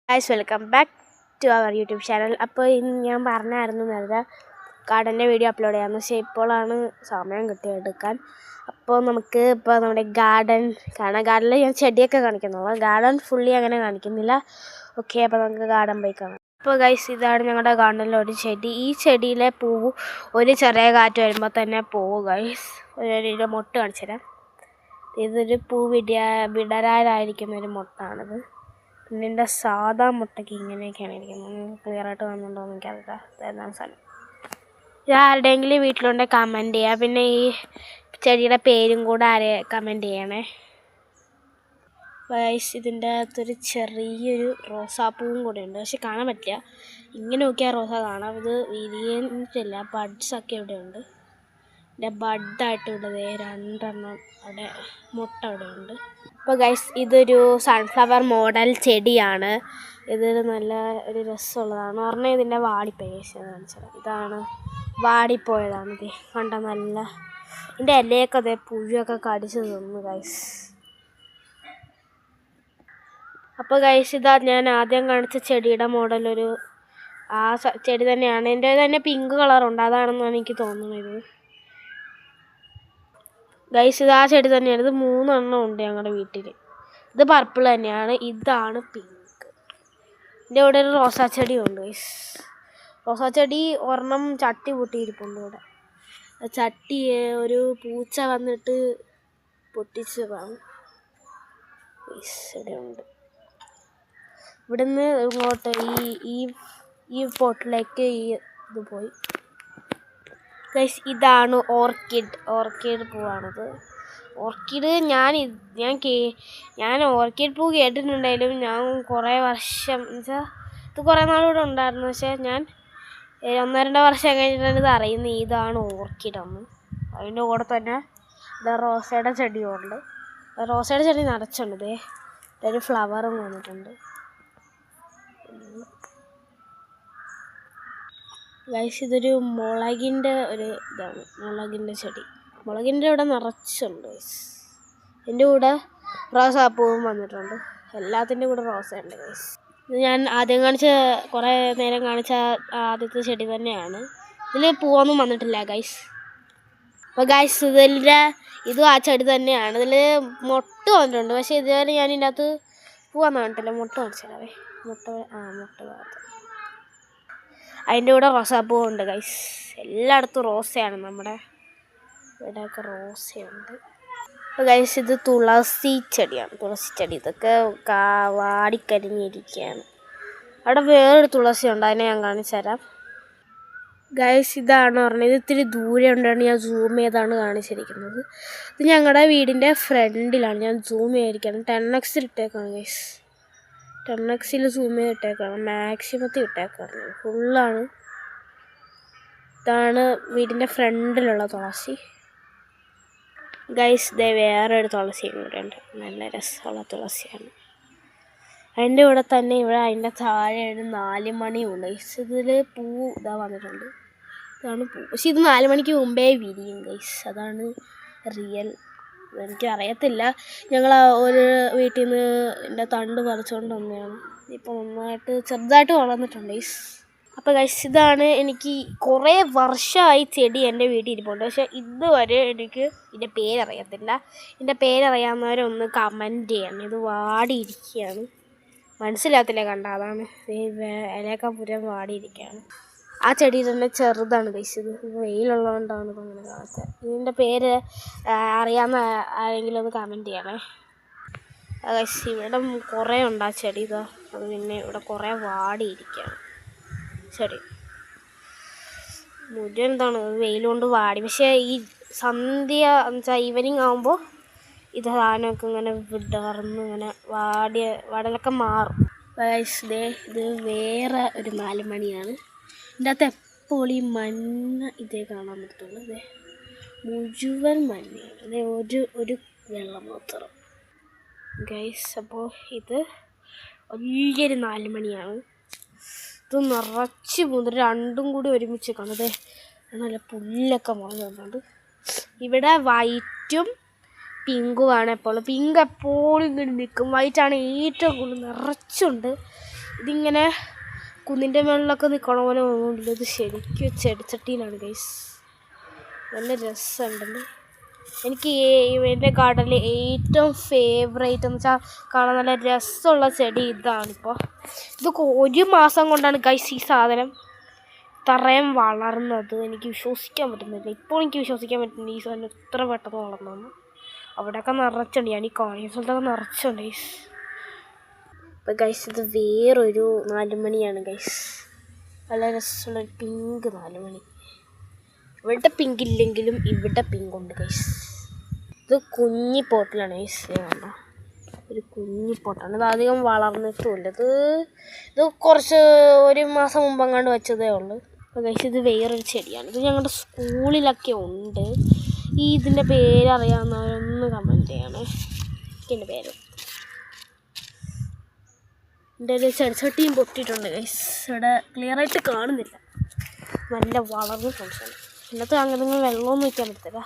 Guys welcome back to our YouTube channel. അപ്പോൾ ഇന്ന് ഞാൻ പറഞ്ഞായിരുന്നു നേരത്തെ ഗാർഡൻ്റെ വീഡിയോ അപ്ലോഡ് ചെയ്യാമെന്ന്. പക്ഷേ ഇപ്പോഴാണ് സമയം കിട്ടിയെടുക്കാൻ. അപ്പോൾ നമുക്ക് ഇപ്പോൾ നമ്മുടെ ഗാർഡൻ കാണാം. ഗാർഡനിൽ ഞാൻ ചെടിയൊക്കെ കാണിക്കുന്നുള്ളൂ, ഗാർഡൻ ഫുള്ളി അങ്ങനെ കാണിക്കുന്നില്ല. ഓക്കെ, അപ്പോൾ നമുക്ക് ഗാർഡൻ പോയി കാണാം. അപ്പോൾ ഗൈസ് ഇതാണ് ഞങ്ങളുടെ ഗാർഡനിലെ ഒരു ചെടി. ഈ ചെടിയിലെ പൂവ് ഒരു ചെറിയ കാറ്റ് വരുമ്പോൾ തന്നെ പോവും ഗൈസ്. ഒരു മൊട്ട് കാണിച്ചു തരാം. ഇതൊരു പൂ വിടരാനായിരിക്കുന്നൊരു മൊട്ടാണിത്. പിന്നെ എൻ്റെ സാധാ മുട്ടയ്ക്ക് ഇങ്ങനെയൊക്കെയാണ് ഇരിക്കുന്നത്. ക്ലിയറായിട്ട് വന്നിട്ടുണ്ടോ എന്ന് എനിക്കറിയില്ല. എന്താണ് സാധനം ഇത് ആരുടെയെങ്കിലും വീട്ടിലുണ്ടെങ്കിൽ കമൻറ്റ് ചെയ്യുക. പിന്നെ ഈ ചെടിയുടെ പേരും കൂടെ കമൻറ്റ് ചെയ്യണേ. വയസ്സ് ഇതിൻ്റെ അകത്തൊരു ചെറിയൊരു റോസാപ്പൂവും കൂടെ ഉണ്ട്, പക്ഷെ കാണാൻ പറ്റില്ല. ഇങ്ങനെ നോക്കിയാൽ റോസ കാണാം. ഇത് വിരിയിട്ടില്ല, ബഡ്സൊക്കെ ഇവിടെ ഉണ്ട്. ഇതിൻ്റെ ബഡായിട്ട് ഇവിടെ രണ്ടെണ്ണം അവിടെ മുട്ട അവിടെ ഉണ്ട്. അപ്പോൾ ഗൈസ് ഇതൊരു സൺഫ്ലവർ മോഡൽ ചെടിയാണ്. ഇതൊരു നല്ല ഒരു രസമുള്ളതാണ്. പറഞ്ഞാൽ ഇതിൻ്റെ വാടിപ്പോയി കാണിച്ചത്. ഇതാണ് വാടിപ്പോയതാണ്. ഇത് കണ്ട നല്ല ഇതിൻ്റെ ഇലയൊക്കെ അതേ പുഴുവൊക്കെ കടിച്ച് തിന്നു ഗൈസ്. അപ്പോൾ ഗൈസ് ഇതാ ഞാൻ ആദ്യം കാണിച്ച ചെടിയുടെ മോഡലൊരു ആ ചെടി തന്നെയാണ്. എൻ്റെ തന്നെ പിങ്ക് കളറുണ്ട്, അതാണെന്നാണ് എനിക്ക് തോന്നുന്നത്. ഗൈസ് ഇത് ആ ചെടി തന്നെയാണ്. ഇത് 3 എണ്ണം ഉണ്ട് ഞങ്ങളുടെ വീട്ടിൽ. ഇത് പർപ്പിൾ തന്നെയാണ്, ഇതാണ് പിങ്ക്. ഇതിൻ്റെ ഇവിടെ ഒരു റോസാ ചെടിയുണ്ട് ഗൈസ്. റോസാ ചെടി ഒരെണ്ണം ചട്ടി പൊട്ടിയിരിപ്പുണ്ട് ഇവിടെ. ചട്ടി ഒരു പൂച്ച വന്നിട്ട് പൊട്ടിച്ചതാണ് ഗൈസ്. ഇവിടെ ഉണ്ട്. ഇവിടുന്ന് ഇങ്ങോട്ട് ഈ പോട്ടിലേക്ക് ഇത് പോയി ഗൈസ്. ഇതാണ് ഓർക്കിഡ് പൂവാണിത്. ഓർക്കിഡ് ഞാൻ ഓർക്കിഡ് പൂ കേട്ടിട്ടുണ്ടെങ്കിലും ഞാൻ കുറേ വർഷം എന്നുവെച്ചാൽ ഇത് കുറേ നാളിവിടെ ഉണ്ടായിരുന്നു. പക്ഷേ ഞാൻ 1-2 വർഷം കഴിഞ്ഞിട്ടാണ് ഇത് അറിയുന്നത് ഇതാണ് ഓർക്കിഡെന്ന്. അതിൻ്റെ കൂടെ തന്നെ ഇത് റോസയുടെ ചെടിയുണ്ട്. റോസയുടെ ചെടി നിറച്ചുണ്ട്. ഇതൊരു ഫ്ലവറും വന്നിട്ടുണ്ട് ഗൈസ്. ഇതൊരു മുളകിൻ്റെ ഒരു ഇതാണ്, മുളകിൻ്റെ ചെടി. മുളകിൻ്റെ ഇവിടെ നിറച്ചുണ്ട് ഗൈസ്. എൻ്റെ കൂടെ റോസാപ്പൂവും വന്നിട്ടുണ്ട്. എല്ലാത്തിൻ്റെ കൂടെ റോസയുണ്ട് ഗൈസ്. ഇത് ഞാൻ ആദ്യം കുറേ നേരം കാണിച്ച ആദ്യത്തെ ചെടി തന്നെയാണ്. ഇതിൽ പൂവൊന്നും വന്നിട്ടില്ല ഗൈസ്. അപ്പോൾ ഗൈസ് ഇതും ആ ചെടി തന്നെയാണ്. ഇതിൽ മൊട്ട് വന്നിട്ടുണ്ട്, പക്ഷേ ഇതുവരെ ഞാൻ ഇതിൻ്റെ അകത്ത് പൂവൊന്നും വന്നിട്ടില്ല. മുട്ട കാണിച്ചാലേ മുട്ട ഭാഗത്ത് അതിൻ്റെ കൂടെ റോസാപ്പൂവുണ്ട് ഗൈസ്. എല്ലായിടത്തും റോസയാണ്, നമ്മുടെ ഇവിടെയൊക്കെ റോസയുണ്ട്. അപ്പോൾ ഗൈസ് ഇത് തുളസി ചെടിയാണ്. തുളസി ചെടി ഇതൊക്കെ വാടിക്കരിഞ്ഞിരിക്കുകയാണ്. അവിടെ വേറൊരു തുളസി ഉണ്ട്, അതിനെ ഞാൻ കാണിച്ചു തരാം ഗൈസ്. ഇതാണ് പറഞ്ഞത്. ഇത് ഇത്തിരി ദൂരെ ഉണ്ടാണ്, ഞാൻ സൂം ചെയ്താണ് കാണിച്ചിരിക്കുന്നത്. ഇത് ഞങ്ങളുടെ വീടിൻ്റെ ഫ്രണ്ടിലാണ്. ഞാൻ സൂം ചെയ്തിരിക്കുകയാണ്. 10x ഇട്ടേക്കാണ് guys. 10x zoom ചെയ്തിട്ടേക്കാണ്, മാക്സിമത്തിൽ ഇട്ടേക്കാണ്. ഫുള്ളാണ്. ഇതാണ് വീടിൻ്റെ ഫ്രണ്ടിലുള്ള തുളസി ഗൈസ്. വേറൊരു തുളസിയും കൂടെ ഉണ്ട്, നല്ല രസമുള്ള തുളസിയാണ്. അതിൻ്റെ കൂടെ തന്നെ ഇവിടെ അതിൻ്റെ താഴെ ഒരു 4 മണിയുണ്ട് ഗൈസ്. ഇതിൽ പൂ ഇതാ വന്നിട്ടുണ്ട്. ഇതാണ് പൂ, പക്ഷെ ഇത് 4 മണിക്ക് മുമ്പേ വിരിയും ഗൈസ്. അതാണ് റിയൽ. എനിക്കറിയത്തില്ല. ഞങ്ങൾ ഒരു വീട്ടിൽ നിന്ന് എൻ്റെ തണ്ട് പറിച്ചുകൊണ്ട് വന്നതാണ്. ഇപ്പോൾ നന്നായിട്ട് ചെറുതായിട്ട് വളർന്നിട്ടുണ്ട് ഗൈസ്. അപ്പോൾ ഗൈസ് ഇതാണ് എനിക്ക് കുറേ വർഷമായി ചെടി എൻ്റെ വീട്ടിൽ ഇരിപ്പുണ്ട്, പക്ഷേ ഇതുവരെ എനിക്ക് ഇതിൻ്റെ പേരറിയത്തില്ല. ഇതിൻ്റെ പേരറിയാവുന്നവരൊന്ന് കമൻറ്റ് ചെയ്യണം. ഇത് വാടിയിരിക്കുകയാണ്, മനസ്സിലാകത്തില്ല കണ്ട, അതാണ് ഇലയൊക്കെ പുരം വാടിയിരിക്കുകയാണ്. ആ ചെടി തന്നെ ചെറുതാണ് ഗൈസ്. ഇത് വെയിലുള്ളതുകൊണ്ടാണ് ഇപ്പോൾ അങ്ങനെ കാണാത്തത്. ഇതിൻ്റെ പേര് അറിയാവുന്ന ആരെങ്കിലും ഒന്ന് കമൻറ്റ് ചെയ്യണേ ഗൈസ്. ഇവിടെ കുറേ ഉണ്ട് ആ ചെടി. ഇതാ അത് പിന്നെ ഇവിടെ കുറേ വാടിയിരിക്കുകയാണ് ചെടി മുഴുവൻ. എന്താണ് വെയിൽ കൊണ്ട് വാടി. പക്ഷേ ഈ സന്ധ്യ എന്നുവെച്ചാൽ ഈവനിങ് ആകുമ്പോൾ ഇത് സാധനമൊക്കെ ഇങ്ങനെ വിടർന്ന് ഇങ്ങനെ വാടലൊക്കെ മാറും ഗൈസ്. ഇത് വേറെ ഒരു 4 മണിയാണ്. ഇതിൻ്റെ അകത്ത് എപ്പോൾ ഈ മഞ്ഞ ഇതേ കാണാൻ പറ്റുള്ളൂ. മുഴുവൻ മഞ്ഞയാണ്. ഒരു വെള്ളം മാത്രം ഗൈസ്. അപ്പോൾ ഇത് വലിയൊരു 4 മണിയാണ്. ഇത് നിറച്ച് മുതൽ രണ്ടും കൂടി ഒരുമിച്ച് കാണുന്നത്. നല്ല പുല്ലൊക്കെ മുളകുന്നുണ്ട്. ഇവിടെ വൈറ്റും പിങ്കുമാണ് എപ്പോഴും. പിങ്ക് എപ്പോഴും ഇങ്ങനെ നിൽക്കും. വൈറ്റാണ് ഏറ്റവും കൂടുതൽ നിറച്ചുണ്ട്. ഇതിങ്ങനെ കുന്നിൻ്റെ മുകളിലൊക്കെ നിൽക്കണ പോലെ തോന്നുന്നില്ല. ഇത് ശരിക്കും ചെടിച്ചട്ടിയിലാണ് ഗൈസ്. നല്ല രസമുണ്ടല്ലോ. എനിക്ക് എൻ്റെ ഗാർഡനിൽ ഏറ്റവും ഫേവറേറ്റ് എന്ന് വെച്ചാൽ കാണാൻ നല്ല രസമുള്ള ചെടി ഇതാണിപ്പോൾ. ഇത് 1 മാസം കൊണ്ടാണ് ഗൈസ് ഈ സാധനം ഇത്രയും വളർന്നത്. എനിക്ക് വിശ്വസിക്കാൻ പറ്റുന്നില്ല. ഇപ്പോൾ എനിക്ക് വിശ്വസിക്കാൻ പറ്റുന്നില്ല ഈ സാധനം ഇത്ര പെട്ടെന്ന് വളർന്നു. അവിടെയൊക്കെ നിറച്ചുണ്ട്. ഞാൻ ഈ കാണിയ സ്ഥലത്തൊക്കെ നിറച്ചുണ്ട് ഗൈസ്. അപ്പോൾ ഗൈസ് ഇത് വേറൊരു 4 മണിയാണ് ഗൈസ്. നല്ല രസമുള്ളൊരു പിങ്ക് 4 മണി. ഇവിടെ പിങ്ക് ഇല്ലെങ്കിലും ഇവിടെ പിങ്ക് ഉണ്ട് ഗൈസ്. ഇത് കുഞ്ഞി പോട്ടിലാണ് ഗൈസ്. വേണ്ട, ഒരു കുഞ്ഞി പോട്ടാണ്. ഇത് അധികം വളർന്നിട്ടുമില്ല. ഇത് കുറച്ച് 1 മാസം മുമ്പെങ്ങാണ്ട് വെച്ചതേ ഉള്ളൂ. അപ്പോൾ ഗൈസ് ഇത് വേറൊരു ചെടിയാണ്. ഇത് ഞങ്ങളുടെ സ്കൂളിലൊക്കെ ഉണ്ട്. ഇതിൻ്റെ പേരറിയാവുന്നവരൊന്ന് കമൻറ്റ് ചെയ്യണേ. ഇതിൻ്റെ പേര് എൻ്റെ ഒരു ചെടിച്ചട്ടിയും പൊട്ടിയിട്ടുണ്ട് ഗൈസ്. ഇവിടെ ക്ലിയറായിട്ട് കാണുന്നില്ല. നല്ല വളർന്ന സംശയം. ഇന്നത്തെ അങ്ങനെ വെള്ളമൊന്നും വയ്ക്കാൻ പറ്റത്തില്ല.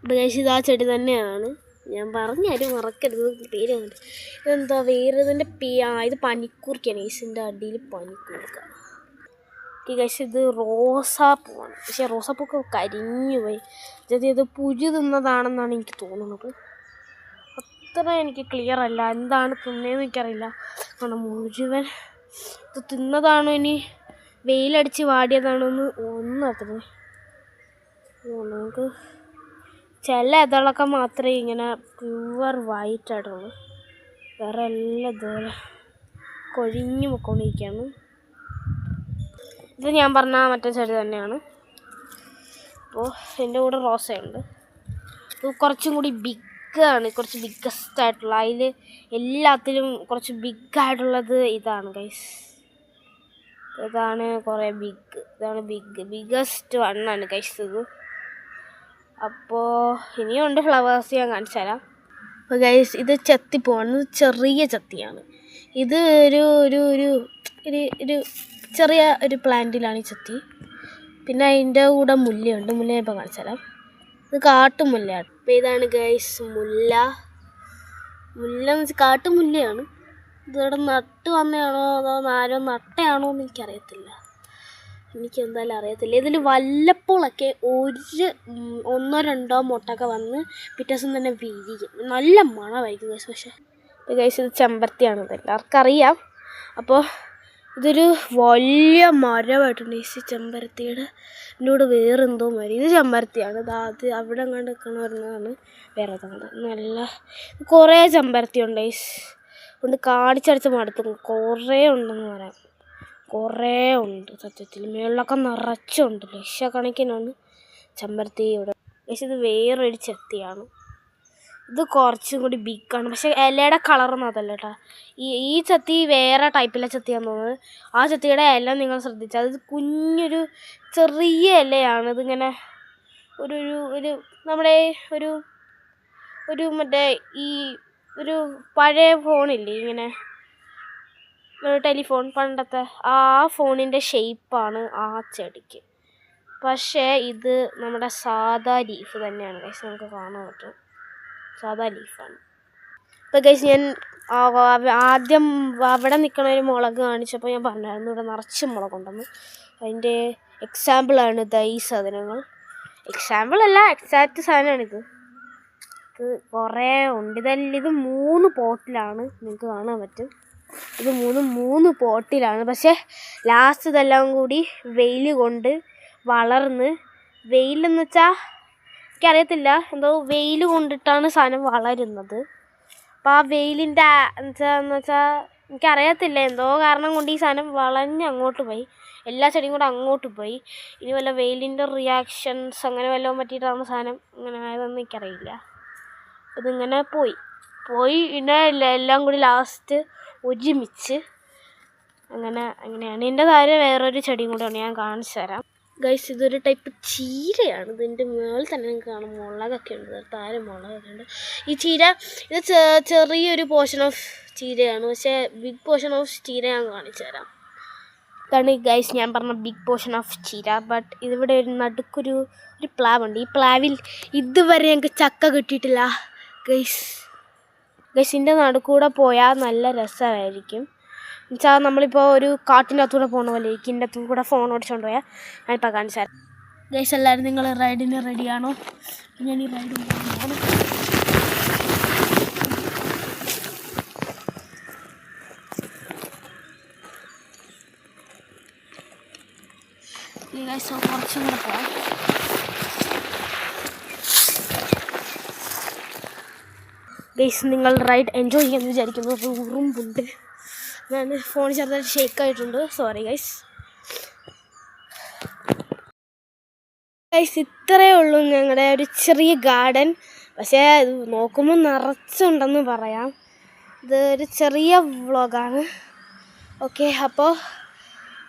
ഇത് ഗൈസ് ഇത് ആ ചെടി തന്നെയാണ്. ഞാൻ പറഞ്ഞാലും മറക്കരുത് പേര് കണ്ടിട്ട്. ഇതെന്താ വേറെ ഇതിൻ്റെ ഇത് പനിക്കൂർക്കയാണ് ഗൈസ്. ഇതിൻ്റെ അടിയിൽ പനിക്കൂർക്ക. ഈ ഗൈസ് ഇത് റോസാപ്പൂവാണ്. പക്ഷേ റോസാപ്പൂക്ക് കരിഞ്ഞു പോയി. ഇത് പുഴു തിന്നതാണെന്നാണ് എനിക്ക് തോന്നുന്നത്. അത്ര എനിക്ക് ക്ലിയർ അല്ല. എന്താണ് തിന്നതെന്ന് എനിക്കറിയില്ല. കാരണം മുഴുവൻ ഇത് തിന്നതാണോ ഇനി വെയിലടിച്ച് വാടിയതാണോ എന്ന് ഒന്നും അറിയില്ല. നമുക്ക് ചില ഇതളൊക്കെ മാത്രമേ ഇങ്ങനെ പ്യുവർ വൈറ്റ് ആയിട്ടുള്ളൂ. വേറെ എല്ലാം ഇതുപോലെ കൊഴിഞ്ഞു പൊയ്ക്കൊണ്ടിരിക്കുകയാണ്. ഇത് ഞാൻ പറഞ്ഞ മറ്റേ ചെടി തന്നെയാണ്. അപ്പോൾ എൻ്റെ കൂടെ റോസയുണ്ട്. ഇത് കുറച്ചും കൂടി ബിഗ്ഗാണ്. കുറച്ച് ബിഗ്ഗസ്റ്റ് ആയിട്ടുള്ള, അതിൽ എല്ലാത്തിലും കുറച്ച് ബിഗ്ഗായിട്ടുള്ളത് ഇതാണ് ഗൈസ്. ഇതാണ് കുറേ ബിഗ്. ഇതാണ് ബിഗ്ഗസ്റ്റ് വണ്ണാണ് ഗൈസ് ഇത്. അപ്പോൾ ഇനിയുണ്ട് ഫ്ലവേഴ്സ് ഞാൻ കാണിച്ചു തരാം. അപ്പോൾ ഗൈസ് ഇത് ചെത്തിപ്പോവാണ്. ഇത് ചെറിയ ചെത്തിയാണ്. ഇത് ഒരു ചെറിയ ഒരു പ്ലാന്റിലാണ് ഈ ചെത്തി. പിന്നെ അതിൻ്റെ കൂടെ മുല്ലയുണ്ട്. മുല്ല ഞാൻ ഇപ്പോൾ കാണിച്ചു തരാം. ഇത് കാട്ടുമുല്ലയാണ്. അപ്പോൾ ഇതാണ് ഗൈസ് മുല്ല. എന്ന് വെച്ചാൽ കാട്ടുമുല്ലയാണ്. ഇതിവിടെ നട്ട് വന്നതാണോ അതോ ആരോ നട്ടയാണോ എന്ന് എനിക്കറിയത്തില്ല. എനിക്കെന്തായാലും അറിയത്തില്ല. ഇതിൽ വല്ലപ്പോഴൊക്കെ 1 2 മുട്ടൊക്കെ വന്ന് പിറ്റേ ദിവസം തന്നെ വിരിയും. നല്ല മണമായിരിക്കും ഗൈസ്. പക്ഷേ ഗൈസ് ഇത് ചെമ്പരത്തിയാണ്. എല്ലാവർക്കും അറിയാം. അപ്പോൾ ഇതൊരു വലിയ മരമായിട്ടുണ്ട് ഗൈസ് ചെമ്പരത്തിയുടെ. ഇതിൻ്റെ കൂടെ വേറെന്തോ മരം. ഇത് ചെമ്പരത്തിയാണ്. അത് അവിടെ കണ്ട് നിൽക്കണ വരുന്നതാണ് വേറെ കണ്ട്. നല്ല കുറേ ചെമ്പരത്തി ഉണ്ട് ഗൈസ്. കൊണ്ട് കാണിച്ചടിച്ച് മടുത്തു. കുറേ ഉണ്ടെന്ന് പറയാം. കുറേ ഉണ്ട് സത്യത്തിൽ. മേളിലൊക്കെ നിറച്ചുണ്ട്. ലക്ഷക്കണക്കിനാണ് ചെമ്പരത്തി ഇവിടെ. പക്ഷേ ഇത് വേറൊരു ചെത്തിയാണ്. ഇത് കുറച്ചും കൂടി ബിഗ്ഗാണ്. പക്ഷേ ഇലയുടെ കളറൊന്നും അതല്ല കേട്ടോ. ഈ ചെത്തി വേറെ ടൈപ്പിലെ ചെത്തിയാന്ന് തോന്നുന്നത്. ആ ചെത്തിയുടെ ഇല നിങ്ങൾ ശ്രദ്ധിച്ചാൽ അത് കുഞ്ഞൊരു ചെറിയ ഇലയാണ്. ഇതിങ്ങനെ ഒരു നമ്മുടെ ഒരു മറ്റേ ഒരു പഴയ ഫോണില്ലേ ഇങ്ങനെ ടെലിഫോൺ പണ്ടത്തെ ആ ഫോണിൻ്റെ ഷേപ്പാണ് ആ ചെടിക്ക്. പക്ഷേ ഇത് നമ്മുടെ സാധാ ലീഫ് തന്നെയാണ് ഗൈസ്. നമുക്ക് കാണാൻ പറ്റും സാധാ ലീഫാണ്. അപ്പോൾ ഗൈസ് ഞാൻ ആദ്യം അവിടെ നിൽക്കണ ഒരു മുളക് കാണിച്ചപ്പോൾ ഞാൻ പറഞ്ഞായിരുന്നു ഇവിടെ നിറച്ച് മുളകുണ്ടെന്ന്. അതിൻ്റെ എക്സാമ്പിളാണ് ഈ സാധനങ്ങൾ. എക്സാമ്പിളല്ല, എക്സാക്റ്റ് സാധനമാണിത്. ഇത് കുറേ ഉണ്ട്. ഇത് 3 പോട്ടിലാണ്. നിങ്ങൾക്ക് കാണാൻ പറ്റും. ഇത് 3 പോട്ടിലാണ്. പക്ഷേ ലാസ്റ്റ് ഇതെല്ലാം കൂടി വെയിൽ കൊണ്ട് വളർന്ന്, വെയിലെന്ന് വെച്ചാൽ എനിക്കറിയത്തില്ല, എന്തോ വെയിൽ കൊണ്ടിട്ടാണ് സാധനം വളരുന്നത്. അപ്പോൾ ആ വെയിലിൻ്റെ എന്ന് വെച്ചാൽ എനിക്കറിയത്തില്ല, എന്തോ കാരണം കൊണ്ട് ഈ സാധനം വളഞ്ഞ് അങ്ങോട്ട് പോയി. എല്ലാ ചെടിയും കൂടെ അങ്ങോട്ട് പോയി. ഇനി വല്ല വെയിലിൻ്റെ റിയാക്ഷൻസ് അങ്ങനെ വല്ലതും പറ്റിയിട്ടാണ് സാധനം അങ്ങനെ ആയതെന്ന് എനിക്കറിയില്ല. ഇതിങ്ങനെ പോയി പിന്നെ എല്ലാം കൂടി ലാസ്റ്റ് ഒരുമിച്ച് അങ്ങനെയാണ്. എൻ്റെ താഴെ വേറൊരു ചെടിയും കൂടെയാണ്, ഞാൻ കാണിച്ചു തരാം ഗൈസ്. ഇതൊരു ടൈപ്പ് ചീരയാണ്. ഇതിൻ്റെ മുകളിൽ തന്നെ നിങ്ങൾക്ക് കാണാം മുളകൊക്കെ ഉണ്ട്. താഴെ മുളകൊക്കെ ഉണ്ട്. ഈ ചീര ഇത് ചെറിയൊരു പോർഷൻ ഓഫ് ചീരയാണ്. പക്ഷേ ബിഗ് പോർഷൻ ഓഫ് ചീര ഞാൻ കാണിച്ചു തരാം. ഇതാണ് ഗൈസ് ഞാൻ പറഞ്ഞ ബിഗ് പോർഷൻ ഓഫ് ചീര. ബട്ട് ഇതിവിടെ ഒരു നടുക്കൊരു പ്ലാവുണ്ട്. ഈ പ്ലാവിൽ ഇതുവരെ ഞങ്ങൾക്ക് ചക്ക കിട്ടിയിട്ടില്ല ഗൈസിൻ്റെ നടുക്കൂടെ പോയാൽ നല്ല രസമായിരിക്കും. എന്നുവെച്ചാൽ നമ്മളിപ്പോൾ ഒരു കാട്ടിൻ്റെ അകത്തൂടെ പോകണ പോലെ ലേക്കിൻ്റെ അകത്തു കൂടെ ഫോൺ ഓടിച്ചുകൊണ്ട് പോയാൽ ഞാനിപ്പോൾ കാണിച്ചു തരാം. ഗൈസ് എല്ലാവരും നിങ്ങൾ റൈഡിന് റെഡിയാണോ? ഞാൻ ഈ റൈഡ് പോകുന്നതാണ്. ഈ ഗൈസ് കുറച്ചും കൂടെ പോകാം. ഗൈസ് നിങ്ങൾ റൈഡ് എൻജോയ് ചെയ്യാമെന്ന് വിചാരിക്കുന്നു. ഉറുമ്പുണ്ട്, ഞാൻ ഫോൺ ചെറുതായിട്ട് ഷേക്കായിട്ടുണ്ട്, സോറി ഗൈസ്. ഗൈസ് ഇത്രയേ ഉള്ളൂ ഞങ്ങളുടെ ഒരു ചെറിയ ഗാർഡൻ. പക്ഷേ ഇത് നോക്കുമ്പോൾ നിറച്ചുണ്ടെന്ന് പറയാം. ഇത് ഒരു ചെറിയ വ്ളോഗാണ്. ഓക്കെ, അപ്പോൾ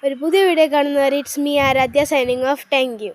ഒരു പുതിയ വീഡിയോ കാണുന്നവരെ it's me Aaradhya signing off. Thank U.